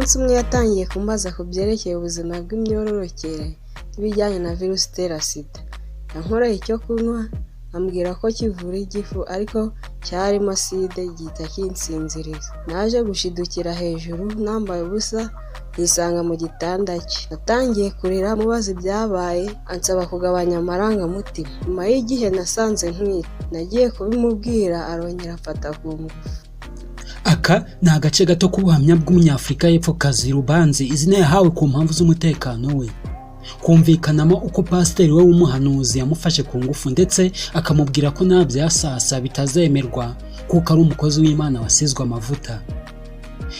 umunsi umwe yatangiye kumbaza ku byerekeye ubuzima bw'imyororokere n'ibijyanye na virusi itera sida. Yankoreye icyo kunywa ambwira ko kivura igifu ariko cyarimo aside gihita kinsinziriza. Naje gushidukira hejuru nambaye ubusa yisanga mu gitanda cye. Natangiye kurira mubaza ibyabaye ansaba kugabanya amarangamutima. Nyuma y'igihe nasanze ntwite nagiye kubimubwira arongera afata ku ngufu. Aka ni agace gato k'ubuhamya bw'umunyafurika y'Epfo Kazi Rubanzi izina yahawe ku mpamvu z'umutekano we. Kumvikanamo uko pasiteri we w'umuhanuzi yamufashe ku ngufu ndetse akamubwira ko nabyasasa bitazemerwa kuko ari umukozi w'Imana wasizwe amavuta.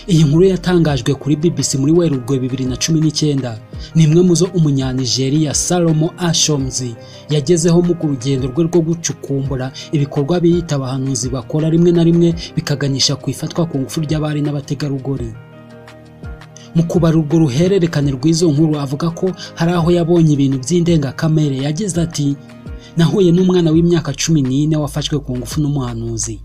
Iyi nkuru yatangajwe kuri BBC muri Werurwe 2019. Ni imwe mu zo umunyanigeriya Salomo Ashomzi yagezeho mu rugendo rwe rwo gucukumbura ibikorwa biyita abahanuzi bakora rimwe na rimwe bikaganisha ku ifatwa ku ngufu ry'abari n'abategarugori. Mu kubara urwo ruhererekane rw'izo nkuru avuga ko hari aho yabonye ibintu by'indengakamere. Yagize ati, nahuye n'umwana w'imyaka 14 wafashwe ku ngufu n'umuhanuzi.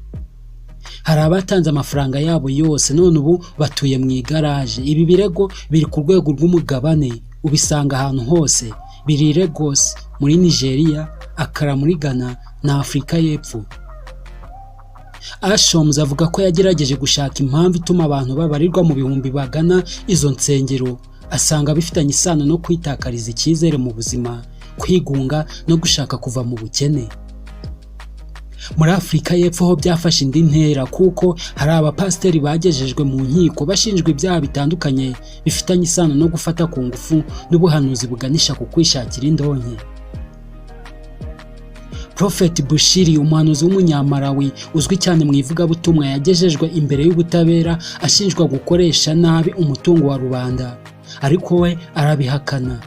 Hari abatanze amafaranga yabo yose none ubu batuye mu igaraje. Ibi birego biri ku rwego rw'umugabane, ubisanga ahantu hose. Biri Lagos muri Nigeria, Accra muri Ghana na Afurika y'Epfo. Ashoms avuga ko yagerageje gushaka impamvu ituma abantu babarirwa mu bihumbi bagana izo nsengero. Asanga bifitanye isano no kwitakariza icyizere mu buzima, kwigunga no gushaka kuva mu bukene. Muri Afurika y'Epfo ho byafashe indi ntera kuko hari abapasiteri bagejejwe mu nkiko bashinjwa ibyaha bitandukanye bifitanye isano no gufata ku ngufu n'ubuhanuzi buganisha ku kwishakira indonke. Prophet Bushiri, umuhanuzi w'umunyamarawi uzwi cyane mu ivugabutumwa, yagejejwe imbere y'ubutabera ashinjwa gukoresha nabi umutungo wa rubanda, ariko we arabihakana.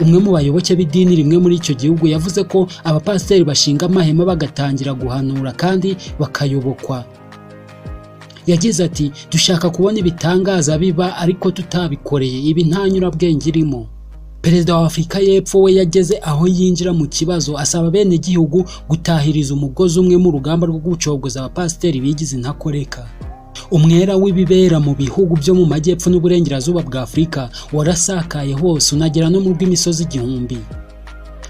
Umwe mu bayoboke b'idini rimwe muri icyo gihugu yavuze ko abapasiteri bashinga amahema bagatangira guhanura kandi bakayobokwa. Yagize ati, dushaka kubona ibitangaza biba ariko tutabikoreye, ibi nta nyurabwenge irimo. Perezida wa Afurika y'Epfo we yageze aho yinjira mu kibazo asaba bene gihugu gutahiriza umugozi umwe mu rugamba rwo gucogoza abapasiteri bigize intakoreka. Umwera w'ibibera mu bihugu byo mu majyepfo n'uburengerazuba bwa Afurika warasakaye hose unagera no mu rw'imisozi igihumbi.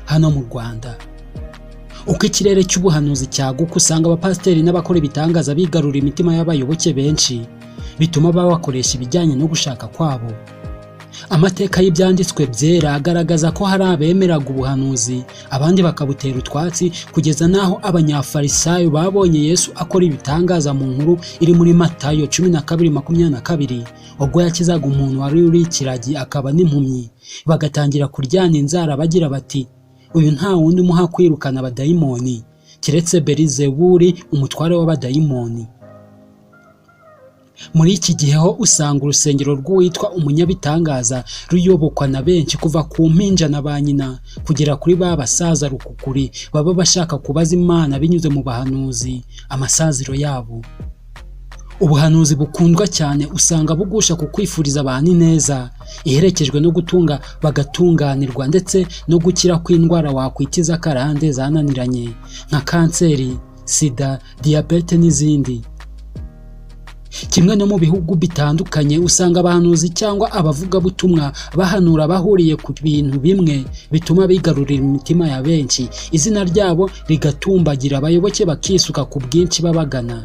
Hano mu Rwanda uko ikirere cy'ubuhanuzi cyaguka usanga abapasiteri n'abakora ibitangaza bigarura imitima y'abayoboke benshi, bituma babakoresha ibijyanye no gushaka kwabo. Amateka y'ibyanditswe byera agaragaza ko hari abemeraga ubuhanuzi abandi bakabutera utwatsi kugeza naho abanyafarisayo babonye Yesu akora ibitangaza mu nkuru iri muri Matayo 12:22 ubwo yakizaga umuntu wari uri ikiragi akaba n'impumyi, bagatangira kuryana inzara bagira bati, uyu nta wundi umuha kwirukana abadayimoni kiretse Belizebuli umutware w'abadayimoni. Muri iki gihe ho usanga urusengero rw'uwitwa umunyabitangaza ruyobokwa na benshi kuva ku mpinja na ba nyina kugera kuri ba basaza rukukuri baba bashaka kubaza Imana binyuze mu bahanuzi amasaziro yabo. Ubuhanuzi bukundwa cyane usanga bugusha ku kwifuriza abantu neza, iherekejwe no gutunga bagatunganirwa ndetse no gukira kw'indwara wakwitiza karande zananiranye nka kanseri, sida, diabete n'izindi. Kimwe no mu bihugu bitandukanye usanga abahanuzi cyangwa abavugabutumwa bahanura bahuriye ku bintu bimwe bituma bigarurira imitima ya benshi, izina ryabo rigatumbagira, abayoboke bakisuka ku bwinshi babagana.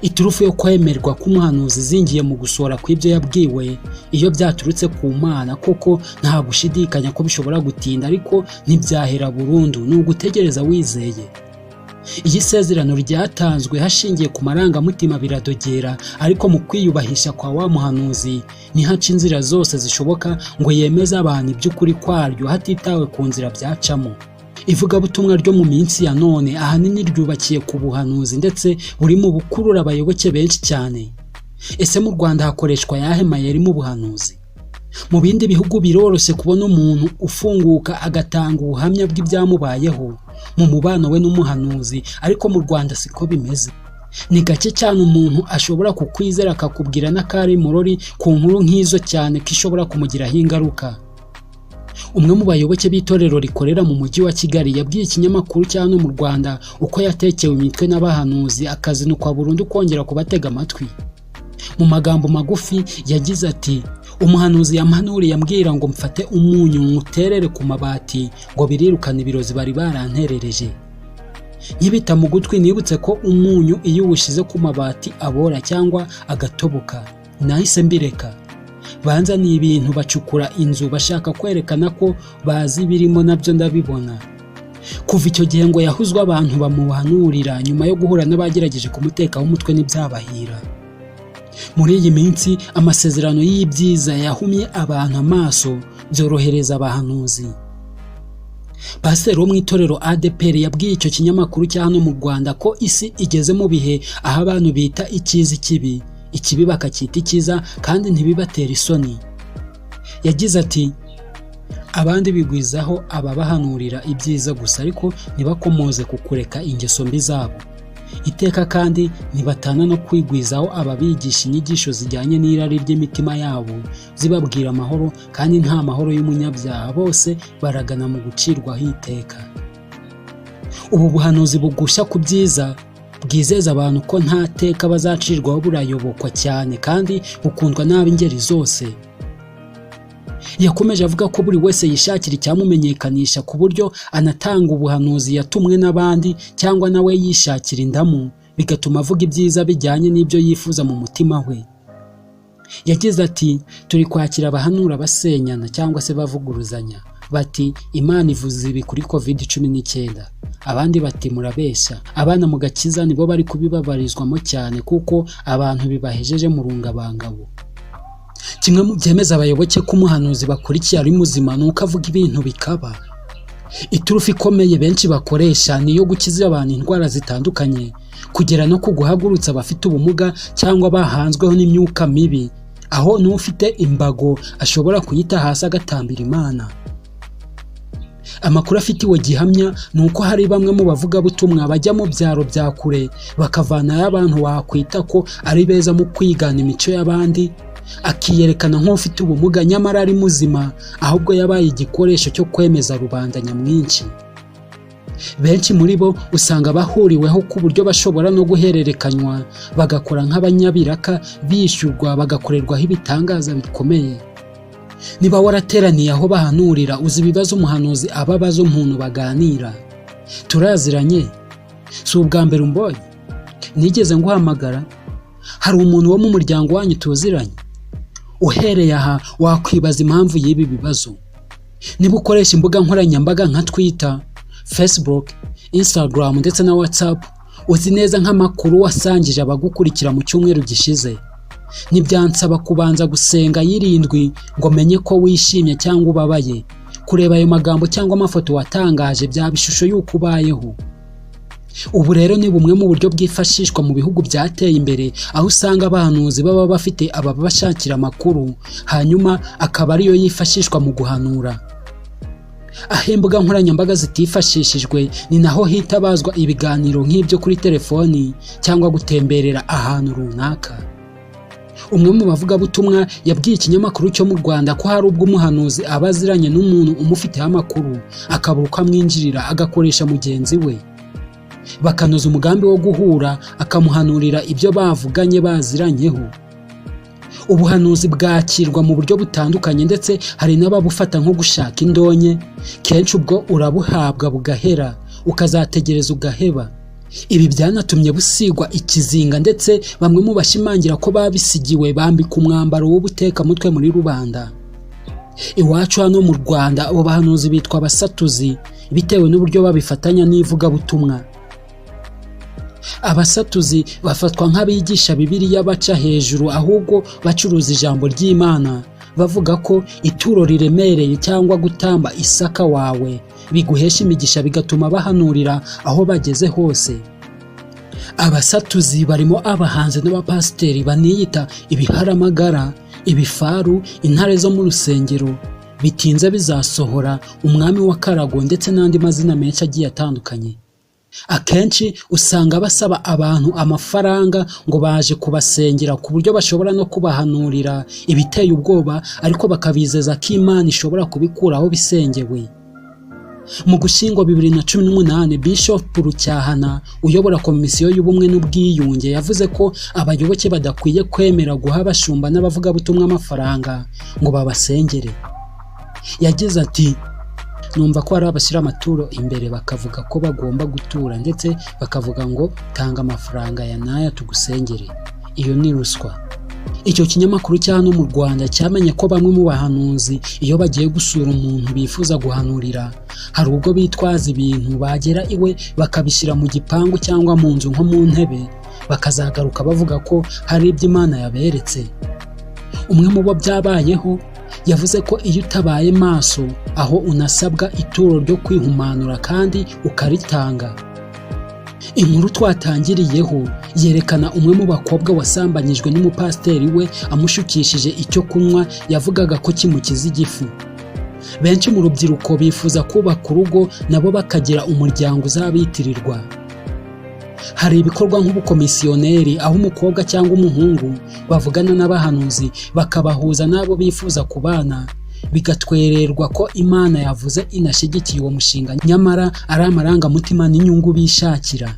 Iturufu yo kwemerwa k'umuhanuzi zingiye mu gusora kw'ibyo yabwiwe iyo byaturutse ku Mana, koko nta gushidikanya ko bishobora gutinda ariko ntibyahera burundu, ni ugutegereza wizeye. Iyi sezerano ryatanzwe hashingiye ku marangamutima biradogera, ariko mu kwiyubahisha kwa wa muhanuzi nihaca inzira zose zishoboka ngo yemeze abantu iby'ukuri kwaryo hatitawe ku nzira byacamo. Ivugabutumwa ryo mu minsi ya none ahanini ryubakiye ku buhanuzi ndetse buri mu bukurura abayoboke benshi cyane. Ese mu Rwanda hakoreshwa yahe mayeri mu buhanuzi? Mu bindi bihugu biroroshye kubona umuntu ufunguka agatanga ubuhamya bw'ibyamubayeho mu mubano we n'umuhanuzi, ariko mu Rwanda siko bimeze. Ni gake cyane umuntu ashobora kukwizera akakubwira n'akari murori ku nkuru nk'izo cyane ko ishobora kumugiraho ingaruka. Umwe mu bayoboke b'itorero rikorera mu mujyi wa Kigali yabwiye ikinyamakuru cyane mu Rwanda uko yatekewe imitwe n'abahanuzi akazinukwa burundu kongera kubatega amatwi. Mu magambo magufi yagize ati, umuhanuzi yampanuriye ambwira ngo mfate umunyu muterere ku mabati ngo birirukane ibirozi bari baranterereje. Nkibita mu gutwi nibutse ko umunyu iyo uwushize ku mabati abora cyangwa agatoboka. Nahise mbireka. Banza ni ibintu bacukura inzu bashaka kwerekana ko bazi birimo, nabyo ndabibona. Kuva icyo gihe ngo yahuzwa abantu bamuhanurira nyuma yo guhura n'abagerageje kumutekaho umutwe n'ibyabahira. Muri iyi minsi amasezerano y'ibyiza yahumye abantu amaso, byorohereza abahanuzi. Pasiteri wo mu itorero ADPR yabwiye icyo kinyamakuru cya hano mu Rwanda ko isi igeze mu bihe aho abantu bita icyiza ikibi, ikibi bakacyita icyiza kandi ntibibatera isoni. Yagize ati, abandi bigwizaho ababahanurira ibyiza gusa ariko ntibakomoze ku kureka ingeso mbi zabo. Iteka kandi ntibatana no kwigwizaho ababigisha inyigisho zijyanye n'irari ry'imitima yabo zibabwira amahoro, kandi nta mahoro y'umunyabyaha, bose baragana mu gucirwaho iteka. Ubu buhanuzi bugusha ku byiza bwizeza abantu ko nta teka bazacirwaho burayobokwa cyane kandi bukundwa n'ab'ingeri zose. Yakomeje avuga ko buri wese yishakira icyamumenyekanisha ku buryo anatanga ubuhanuzi yatumwe n'abandi cyangwa nawe yishakira indamu, bigatuma avuga ibyiza bijyanye n'ibyo yifuza mu mutima we. Yagize ati, turi kwakira abahanura basenyana cyangwa se bavuguruzanya. Bati Imana ivuze ibi kuri COVID-19. Abandi bati murabeshya. Abana mu gakiza nibo bari kubibabarizwamo cyane kuko abantu bibahejeje mu rungabangabo. Kimwe mu byemeza abayoboke ko umuhanuzi bakurikiye ari muzima ni uko avuga ibintu bikaba. Iturufu ikomeye benshi bakoresha ni iyo gukiza abantu indwara zitandukanye, kugera no kuguhagurutsa abafite ubumuga cyangwa bahanzweho n'imyuka mibi, aho n'ufite imbago ashobora kuyita hasi agatambira Imana. Amakuru afitiwe gihamya ni uko hari bamwe mu bavugabutumwa bajya mu byaro bya kure bakavanayo abantu wakwita ko ari beza mu kwigana imico y'abandi, akiyerekana nk'ufite ubumuga nyamara ari muzima, ahubwo yabaye igikoresho cyo kwemeza rubanda nyamwinshi. Benshi muri bo usanga bahuriweho ku buryo bashobora no guhererekanywa, bagakora nk'abanyabiraka, bishyurwa, bagakorerwaho ibitangaza bikomeye. Niba warateraniye aho bahanurira, uzi ibibazo umuhanuzi ababaza umuntu baganira. Turaziranye? Si ubwa mbere umbonye? Nigeze nguhamagara? Hari umuntu wo mu muryango wanyu tuziranye? Uhereye aha wakwibaza impamvu y'ibi bibazo. Niba ukoresha imbuga nkoranyambaga nka Twitter, Facebook, Instagram ndetse na WhatsApp, uzi neza nk'amakuru wasangije abagukurikira mu cyumweru gishize. Ntibyansaba kubanza gusenga yirindwi ngo menye ko wishimye cyangwa ubabaye. Kureba ayo magambo cyangwa amafoto watangaje byaba ishusho y'uko ubayeho. Ubu rero ni bumwe mu buryo bwifashishwa mu bihugu byateye imbere, aho usanga abahanuzi baba bafite ababashakira amakuru, hanyuma akaba ariyo yifashishwa mu guhanura. Aho imbuga nkoranyambaga zitifashishijwe ni naho hitabazwa ibiganiro nk'ibyo kuri telefoni cyangwa gutemberera ahantu runaka. Umwe mu bavugabutumwa yabwiye ikinyamakuru cyo mu Rwanda ko hari ubwo umuhanuzi aba aziranye n'umuntu umufiteho amakuru, akabura uko amwinjirira agakoresha mugenzi we. Bakanoza umugambi wo guhura, akamuhanurira ibyo bavuganye baziranyeho. Ubuhanuzi bwakirwa mu buryo butandukanye ndetse hari n'ababufata nko gushaka indonke. Kenshi ubwo urabuhabwa bugahera, ukazategereza ugaheba. Ibi byanatumye busigwa ikizinga ndetse bamwe mu bashimangira ko babisigiwe bambika umwambaro w'ubutekamutwe muri rubanda. Iwacu hano mu Rwanda abo bahanuzi bitwa abasatuzi bitewe n'uburyo babifatanya n'ivugabutumwa. Abasatuzi bafatwa nk'abigisha Bibiliya baca hejuru, ahubwo bacuruza ijambo ry'Imana, bavuga ko ituro riremereye cyangwa gutamba isaka wawe biguhesha imigisha, bigatuma bahanurira aho bageze hose. Abasatuzi barimo abahanzi n'abapasiteri baniyita ibiharamagara, ibifaru, intare zo mu rusengero, bitinze bizasohora, umwami wa Karago ndetse n'andi mazina menshi agiye atandukanye. Akenshi usanga basaba abantu amafaranga ngo baje kubasengera ku buryo bashobora no kubahanurira ibiteye ubwoba, ariko bakabizeza ko Imana ishobora kubikuraho bisengewe. Mu Gushyingo 2018, Bishop Rucyahana uyobora komisiyo y'ubumwe n'ubwiyunge yavuze ko abayoboke badakwiye kwemera guha abashumba n'abavugabutumwa amafaranga ngo babasengere. Yagize ati, numva ko hari abashyira amaturo imbere bakavuga ko bagomba gutura ndetse bakavuga ngo tanga amafaranga ya naya tugusengere. Iyo ni ruswa. Icyo kinyamakuru cya hano mu Rwanda cyamenye ko bamwe mu bahanuzi iyo bagiye gusura umuntu bifuza guhanurira, hari ubwo bitwaza ibintu bagera iwe bakabishyira mu gipangu cyangwa mu nzu nko mu ntebe, bakazagaruka bavuga ko hari ibyo Imana yaberetse. Umwe mu bo byabayeho yavuze ko iyo utabaye maso aho unasabwa ituro ryo kwihumanura kandi ukaritanga. Inkuru twatangiriyeho yerekana umwe mu bakobwa wasambanyijwe n'umupasiteri we amushukishije icyo kunywa yavugaga ko kimukiza igifu. Benshi mu rubyiruko bifuza kubaka urugo nabo bakagira umuryango uzabitirirwa. Hari ibikorwa nk'ubukomisiyoneri aho umukobwa cyangwa umuhungu bavugana n'abahanuzi bakabahuza n'abo bifuza kubana, bigatwererwa ko Imana yavuze inashyigikiye uwo mushinga nyamara ari amarangamutima n'inyungu bishakira.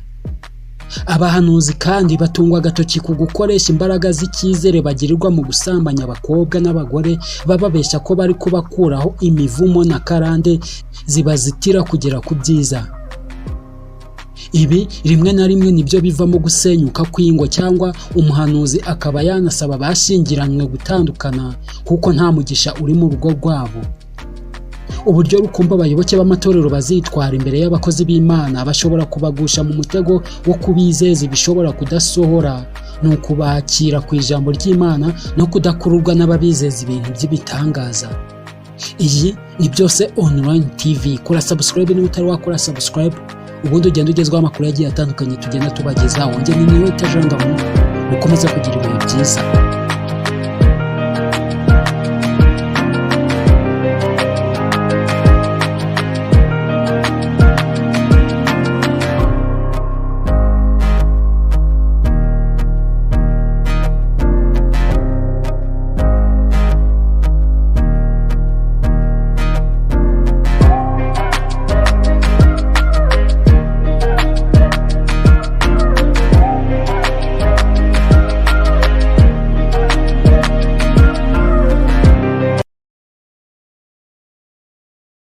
Abahanuzi kandi batungwa agatoki ku gukoresha imbaraga z'icyizere bagirirwa mu gusambanya abakobwa n'abagore, bababeshya ko bari kubakuraho imivumo na karande zibazitira kugera ku byiza. Ibi rimwe na rimwe nibyo bivamo gusenyuka kw'ingo, cyangwa umuhanuzi akaba yanasaba bashyingiranywe gutandukana kuko nta mugisha uri mu rugo rwabo. Uburyo rukumva abayoboke b'amatorero bazitwara imbere y'abakozi b'Imana bashobora kubagusha mu mutego wo kubizeza ibishobora kudasohora, ni ukubakira ku ijambo ry'Imana no kudakururwa n'ababizeza ibintu by'ibitangaza. Iyi ni Byose Online TV. Kora subscribe niba utari wakora subscribe, ubundi ugenda ugezwaho amakuru yagiye atandukanye tugenda tubagezaho. Njye ni niwe Tajanga, mukomeze kugira ibihe byiza.